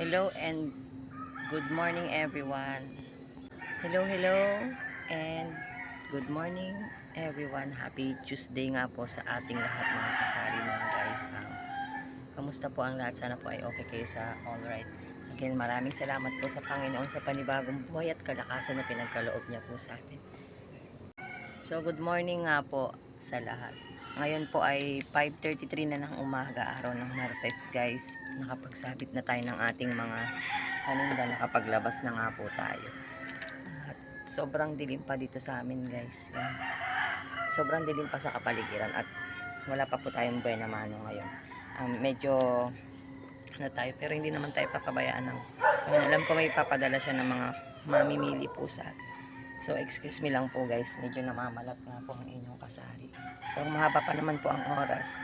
Hello and good morning everyone. Hello and good morning everyone. Happy Tuesday nga po sa ating lahat mga kasari mga guys. Kamusta po ang lahat? Sana po ay okay kayo sa alright. Again, maraming salamat po sa Panginoon sa panibagong buhay at kalakasan na pinagkaloob niya po sa atin. So good morning nga po sa lahat. Ngayon po ay 5:33 na ng umaga, araw ng Martes guys. Nakapagsabit na tayo ng ating mga paninda, nakapaglabas na nga po tayo. At sobrang dilim pa dito sa amin guys. Yan. Sobrang dilim pa sa kapaligiran at wala pa po tayong buena mano ngayon. Medyo ano tayo, pero hindi naman tayo papabayaan ng alam ko may papadala siya ng mga mamimili po sa atin. So excuse me lang po guys, medyo namamalat nga po ang inyong kasari. So mahaba pa naman po ang oras.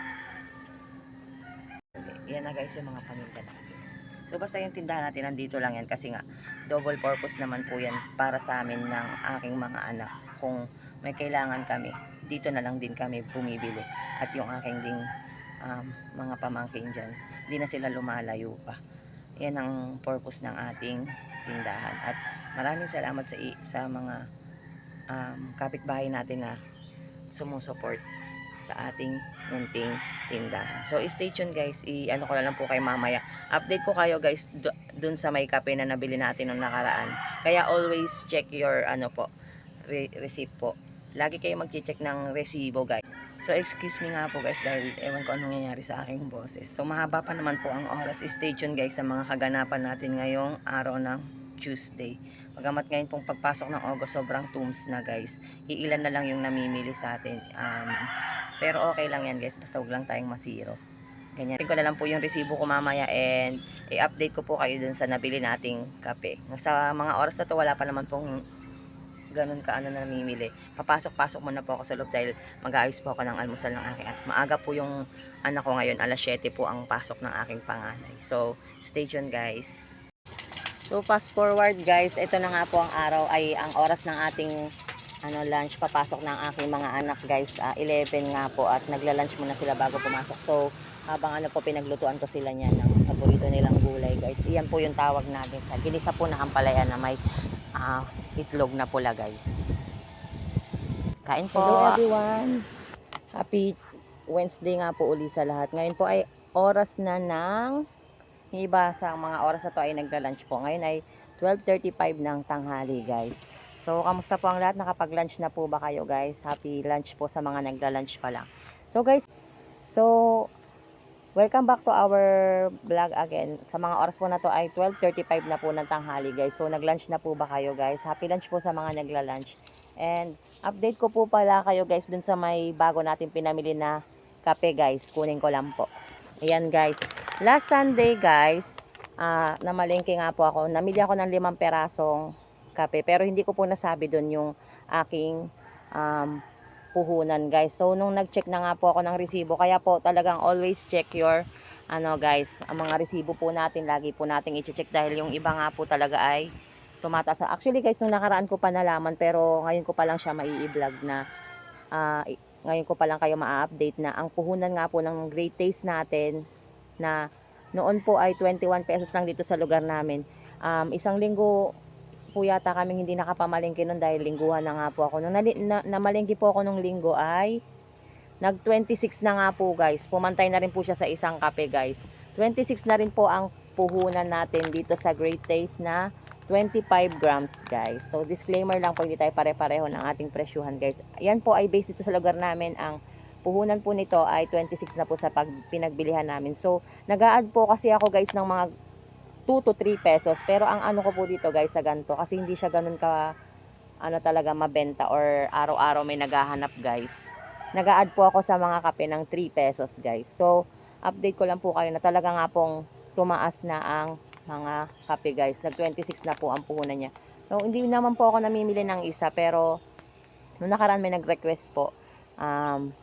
Yan na guys yung mga paninda natin. So basta yung tindahan natin nandito lang yan kasi nga double purpose naman po yan para sa amin ng aking mga anak. Kung may kailangan kami, dito na lang din kami bumibili. At yung aking ding mga pamangkin dyan, hindi na sila lumalayo pa. Yan ang purpose ng ating tindahan. At maraming salamat sa mga kapitbahay natin na sumusuport sa ating munting tindahan. So stay tuned guys, ano ko na lang po kay mamaya. Update ko kayo guys dun sa may kape na nabili natin nung nakaraan. Kaya always check your receipt po. Lagi kayo mag-check ng resibo guys. So excuse me nga po guys dahil ewan ko anong nangyayari sa aking boses. So mahaba pa naman po ang oras. Stay tuned guys sa mga kaganapan natin ngayong araw ng Tuesday. Pagamat ngayon pong pagpasok ng August sobrang tooms na guys. Iilan na lang yung namimili sa atin. Pero okay lang yan guys, basta wag lang tayong masiro. Ganyan. Tingnan ko na lang po yung resibo ko mamaya and i-update ko po kayo dun sa nabili nating kape. Sa mga oras na to wala pa naman pong ganun ka na namimili. Papasok-pasok muna po ako sa loob dahil mag-aayos po ako ng almusal ng aking at maaga po yung anak ko ngayon, alas 7 po ang pasok ng aking panganay. So, stay tuned guys. So, fast forward guys, ito na nga po ang araw ay ang oras ng ating lunch. Papasok ng aking mga anak guys, 11 nga po at nagla-lunch muna sila bago pumasok. So, habang po pinaglutuan ko sila niyan ng paborito nilang gulay guys. Iyan po yung tawag natin sa ginisa po na ampalaya na may itlog na pula guys. Kain po. Hello everyone. Happy Wednesday nga po uli sa lahat. Ngayon po ay oras na ng iba sa mga oras na to ay nagla-lunch po. Ngayon ay 12:35 ng tanghali guys. So kamusta po ang lahat? Nakapag-lunch na po ba kayo guys? Happy lunch po sa mga nagla-lunch pa lang. So guys, welcome back to our vlog again. Sa mga oras po na to ay 12:35 na po ng tanghali guys. So nag-lunch na po ba kayo guys? Happy lunch po sa mga nagla-lunch. And update ko po pala kayo guys dun sa may bago natin pinamili na kape guys. Kunin ko lang po. Ayan guys. Last Sunday guys, namalengke nga po ako. Namili ako ng 5 perasong kape. Pero hindi ko po nasabi dun yung aking puhunan guys. So nung nag-check na nga po ako ng resibo, kaya po talagang always check your guys, ang mga resibo po natin, lagi po nating i-check dahil yung iba nga po talaga ay tumataas. Actually guys, nung nakaraan ko pa nalaman pero ngayon ko pa lang siya mai-vlog na ngayon ko pa lang kayo ma-update na ang puhunan nga po ng Great Taste natin na noon po ay 21 pesos lang dito sa lugar namin. Isang linggo po yata kaming hindi nakapamalengke nun dahil lingguhan na nga po ako. Nung namalengke po ako nung linggo ay nag 26 na nga po guys. Pumantay na rin po siya sa isang kape guys. 26 na rin po ang puhunan natin dito sa Great Taste na 25 grams guys. So disclaimer lang po, hindi tayo pare-pareho ng ating presyuhan guys. Yan po ay based dito sa lugar namin. Ang puhunan po nito ay 26 na po sa pinagbilihan namin. So nag-a-add po kasi ako guys ng mga 2 to 3 pesos. Pero ang ano ko po dito guys sa ganito, kasi hindi siya ganun ka talaga mabenta or araw-araw may naghahanap guys. Nag-a-add po ako sa mga kape ng 3 pesos guys. So update ko lang po kayo na talaga nga pong tumaas na ang mga kape guys. Nag 26 na po ang puhunan niya. So hindi naman po ako namimili ng isa pero nung nakaraan may nag-request po.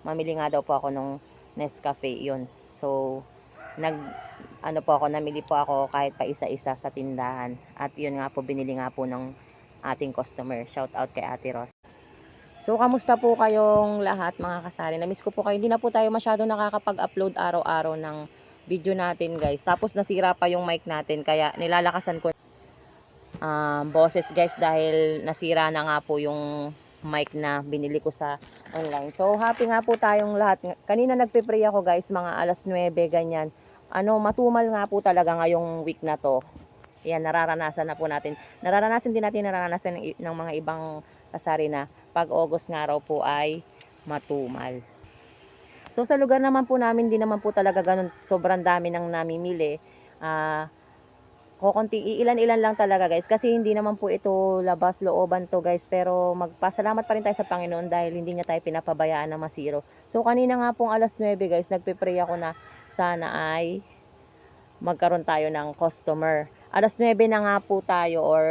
Mamili nga daw po ako nung Nescafe yun. So namili po ako kahit pa isa-isa sa tindahan. At yun nga po, binili nga po ng ating customer. Shout out kay Ate Ros. So, kamusta po kayong lahat mga kasari? Namiss ko po kayo. Hindi na po tayo masyado nakakapag-upload araw-araw ng video natin guys. Tapos nasira pa yung mic natin kaya nilalakasan ko boses guys dahil nasira na nga po yung mic na binili ko sa online. So happy nga po tayong lahat. Kanina nagpe-pray ako guys, mga alas 9 ganyan. Matumal nga po talaga ngayong week na to. Yan, nararanasan na po natin. Nararanasan din natin ng mga ibang kasari na pag August nga raw po ay matumal. So sa lugar naman po namin, di naman po talaga ganun, sobrang dami nang namimili. Ilan-ilan lang talaga guys, kasi hindi naman po ito labas looban to guys, pero magpasalamat pa rin tayo sa Panginoon dahil hindi niya tayo pinapabayaan na masiro. So kanina nga pong alas 9 guys, nagpe-pray ako na sana ay magkaroon tayo ng customer. Alas 9 na nga po tayo or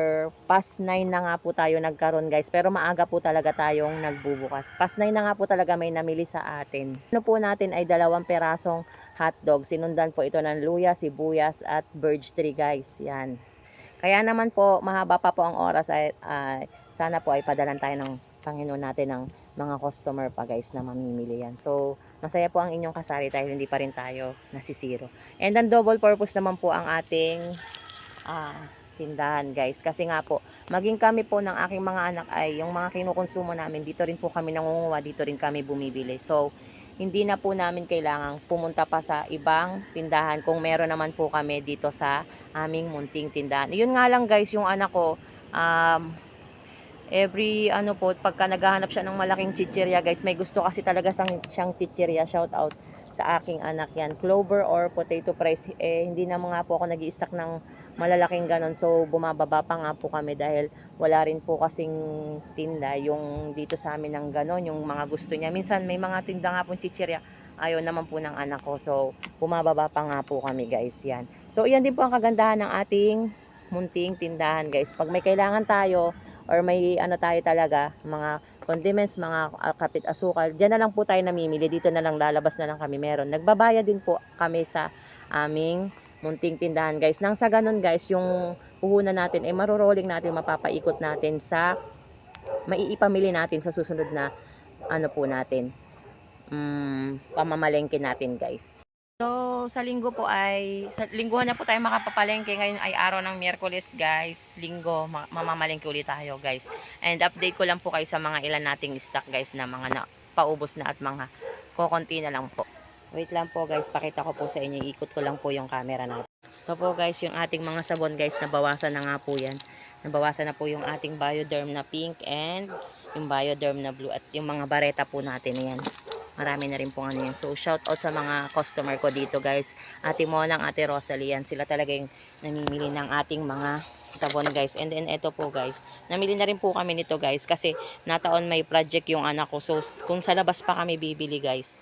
past 9 na nga po tayo nagkaroon guys. Pero maaga po talaga tayong nagbubukas. Past 9 na nga po talaga may namili sa atin. Ano po natin ay 2 perasong hotdog. Sinundan po ito ng luya, sibuyas at birch tree guys. Yan. Kaya naman po mahaba pa po ang oras ay sana po ay padalan tayo ng Panginoon natin ng mga customer pa guys na mamimili yan. So masaya po ang inyong kasari dahil hindi pa rin tayo nasisiro. And then double purpose naman po ang ating tindahan guys. Kasi nga po, maging kami po ng aking mga anak ay yung mga kinukonsumo namin, dito rin po kami nangunguha, dito rin kami bumibili. So hindi na po namin kailangang pumunta pa sa ibang tindahan kung meron naman po kami dito sa aming munting tindahan. Yun nga lang guys, yung anak ko every pagka naghahanap siya ng malaking chichirya guys, may gusto kasi talaga siyang chichirya. Shout out sa aking anak yan, clover or potato fries. Hindi na mga po ako nag-i-stack ng malalaking ganon, so bumababa pa nga po kami dahil wala rin po kasing tinda yung dito sa amin ng ganon, yung mga gusto niya. Minsan may mga tinda nga pong chichirya, ayaw naman po ng anak ko, so bumababa pa nga po kami guys. Yan, so yan din po ang kagandahan ng ating munting tindahan guys. Pag may kailangan tayo or may tayo talaga, mga condiments, mga kapit asukal, dyan na lang po tayo namimili, dito na lang, lalabas na lang kami meron. Nagbabayad din po kami sa aming munting tindahan guys. Nang sa ganun guys, yung puhunan natin ay marorolling natin, mapapaikot natin sa maiipamili natin sa susunod na po natin pamamalengke natin guys. So, sa lingguhan na po tayo makapapalengke. Ngayon ay araw ng Miyerkules guys. Linggo, mamamalengke ulit tayo guys. And update ko lang po kayo sa mga ilan nating stock guys na mga paubos na at mga kokonti na lang po. Wait lang po guys, pakita ko po sa inyo. Ikot ko lang po yung camera natin. Ito po guys, yung ating mga sabon guys, nabawasan na nga po yan. Nabawasan na po yung ating Bioderm na pink and yung Bioderm na blue at yung mga bareta po natin yan. Marami na rin pong yan. So, shout out sa mga customer ko dito guys. Ate Monang, Ate Rosalie, yan. Sila talaga yung namimili ng ating mga sabon guys. And then, ito po guys. Namili na rin po kami nito guys. Kasi, nataon may project yung anak ko. So, kung sa labas pa kami bibili guys,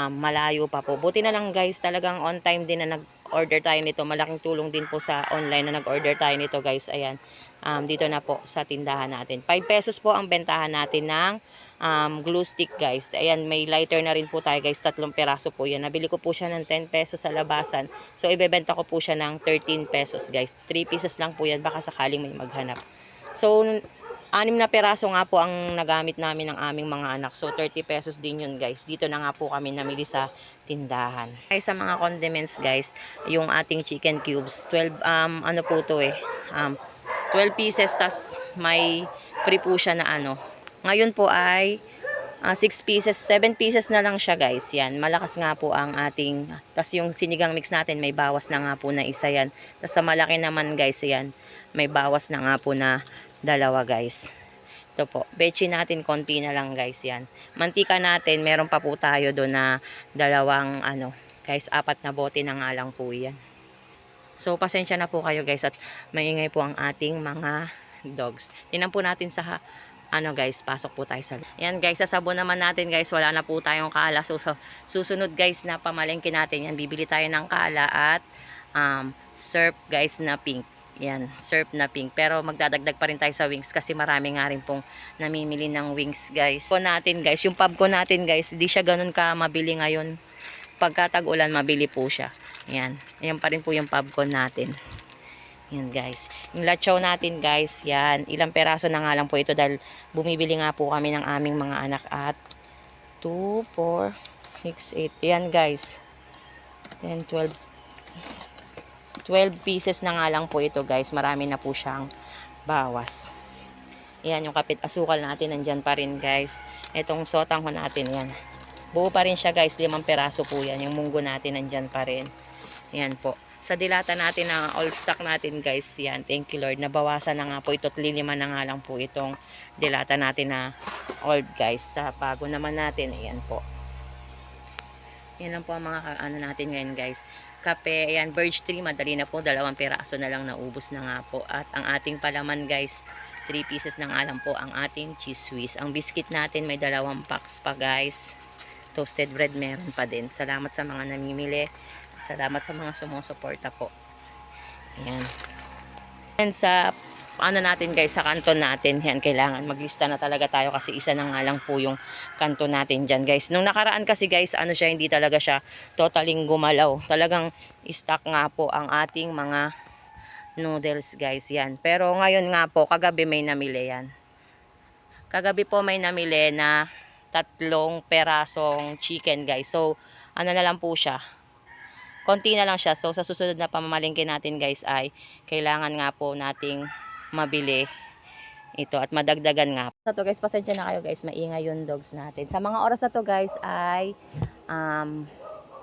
malayo pa po. Buti na lang guys, talagang on time din na nag-order tayo nito. Malaking tulong din po sa online na nag-order tayo nito guys. Ayan. Dito na po sa tindahan natin. 5 pesos po ang bentahan natin ng glue stick guys. Ayan, may lighter na rin po tayo guys. 3 peraso po yan. Nabili ko po siya ng 10 pesos sa labasan. So, ibebenta ko po siya ng 13 pesos guys. 3 pieces lang po yan. Baka sakaling may maghanap. So, 6 na peraso nga po ang nagamit namin ng aming mga anak. So, 30 pesos din yun guys. Dito na nga po kami namili sa tindahan. Ay, sa mga condiments guys, yung ating chicken cubes, 12, po to 12 pieces, tas may free po siya na Ngayon po ay 6 pieces, 7 pieces na lang siya guys. Yan, malakas nga po ang ating, tas yung sinigang mix natin, may bawas na nga po na isa yan. Tas sa malaki naman guys, yan, may bawas na nga po na 2 guys. Ito po, bechi natin konti na lang guys yan. Mantika natin, meron pa po tayo doon na 2 guys, 4 na bote na nga lang po yan. So, pasensya na po kayo guys at maingay po ang ating mga dogs. Tingnan po natin sa guys, pasok po tayo sa... Yan guys, sa sabon naman natin guys, wala na po tayong kala. So, susunod guys na pamalengke natin yan, bibili tayo ng kala at syrup guys na pink. Yan, syrup na pink. Pero magdadagdag pa rin tayo sa wings kasi marami nga rin pong namimili ng wings guys. So, natin guys, yung pub ko natin guys, di siya ganun ka mabili ngayon. Pagka tag-ulan, mabili po siya. Yan. Ayan pa rin po yung popcorn natin. Yan guys. Yung lachaw natin guys. Yan. Ilang peraso na nga lang po ito dahil bumibili nga po kami ng aming mga anak at 2, 4, 6, 8. Yan guys. Then 12 pieces na nga lang po ito guys. Marami na po siyang bawas. Ayan yung kapit asukal natin. Nandyan pa rin guys. Itong sotang ho natin. Yan. Buo pa rin siya guys. 5 peraso po yan. Yung munggo natin nandyan pa rin. Ayan po. Sa dilata natin na all stock natin guys. Yan. Thank you Lord. Nabawasan na nga po ito. 5 na nga lang po itong dilata natin na old guys. Sa bago naman natin. Ayan po. Yan lang po ang mga ano natin ngayon guys. Kape, ayan, birch tree, madali na po. 2 peraso na lang naubos na nga po. At ang ating palaman guys, 3 pieces na nga lang po ang ating cheese whiz. Ang biscuit natin may 2 packs pa guys. Toasted bread meron pa din. Salamat sa mga namimili. Salamat sa mga sumusuporta po. Ayan. And sa ano natin guys, sa kanton natin, yan, kailangan maglista na talaga tayo kasi isa na nga lang po yung kanton natin dyan guys. Nung nakaraan kasi guys, ano siya, hindi talaga siya totaling gumalaw. Talagang stock nga po ang ating mga noodles guys, yan. Pero ngayon nga po, kagabi may namili yan. Kagabi po may namili na 3 perasong chicken guys. So, ano na lang po siya. Konti na lang siya. So, sa susunod na pamamalingkin natin guys ay kailangan nga po nating mabili ito at madagdagan nga. Sa to guys, pasensya na kayo guys, maingay yung dogs natin. Sa mga oras na to guys ay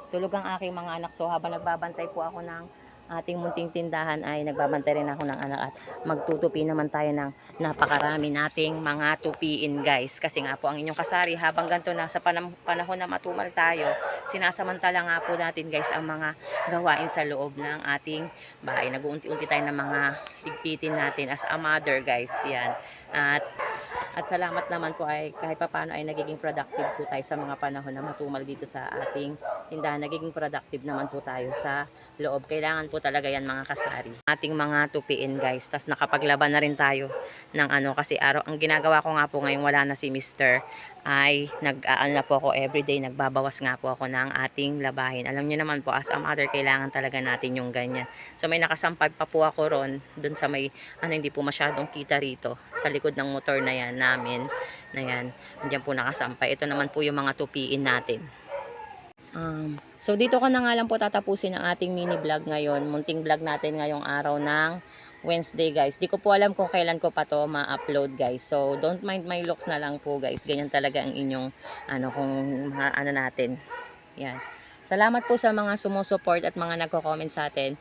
tulog ang aking mga anak. So habang nagbabantay po ako ng ating munting tindahan ay nagbabantay rin ako ng anak at magtutupi naman tayo ng napakarami nating mga tupiin guys. Kasi nga po ang inyong kasari habang ganito na sa panahon na matumal tayo, sinasamantala nga po natin guys ang mga gawain sa loob ng ating bahay. Nag-uunti-unti tayo ng mga higpitin natin as a mother guys. Yan. At salamat naman po ay kahit papaano ay nagiging productive po tayo sa mga panahon na matumal dito sa ating tindahan. Nagiging productive naman po tayo sa loob. Kailangan po talaga yan mga kasari. Ating mga tupiin guys. Tas nakapaglaban na rin tayo ng ano kasi araw. Ang ginagawa ko nga po ngayong wala na si Mr. ay nag-aano na po ako everyday. Nagbabawas nga po ako ng ating labahin. Alam niyo naman po as a mother kailangan talaga natin yung ganyan. So may nakasampag pa po ako ron dun sa may ano hindi po masyadong kita rito sa likod ng motor na yan namin na yan. Andiyan po nakasampay. Ito naman po yung mga tupiin natin. So dito ko na nga lang po tatapusin ang ating mini vlog ngayon. Munting vlog natin ngayong araw ng Wednesday guys. Di ko po alam kung kailan ko pa to ma-upload guys. So don't mind my looks na lang po guys. Ganyan talaga ang inyong ano kung mga ano natin. Yan. Salamat po sa mga sumusuport at mga nagko-comment sa atin.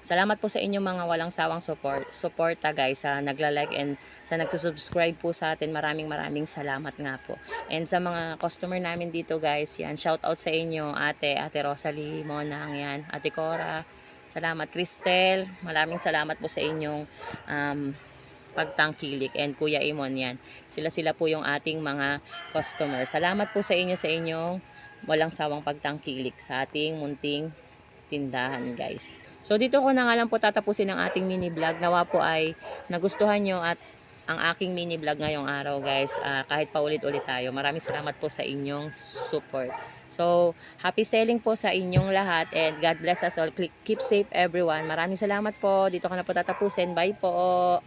Salamat po sa inyong mga walang sawang suporta guys sa nagla-like and sa nagsusubscribe po sa atin. Maraming salamat nga po. And sa mga customer namin dito guys, yan, shout out sa inyo, Ate Rosalie Monang, yan, Ate Cora. Salamat Cristel. Maraming salamat po sa inyong pagtangkilik and Kuya Imon yan. Sila po yung ating mga customer. Salamat po sa inyong walang sawang pagtangkilik sa ating munting tindahan guys. So dito ko na nga lang po tatapusin ang ating mini vlog. Nawa po ay nagustuhan nyo at ang aking mini vlog ngayong araw guys. Kahit paulit-ulit tayo. Maraming salamat po sa inyong support. So happy selling po sa inyong lahat and God bless us all. Keep safe everyone. Maraming salamat po. Dito ko na po tatapusin. Bye po.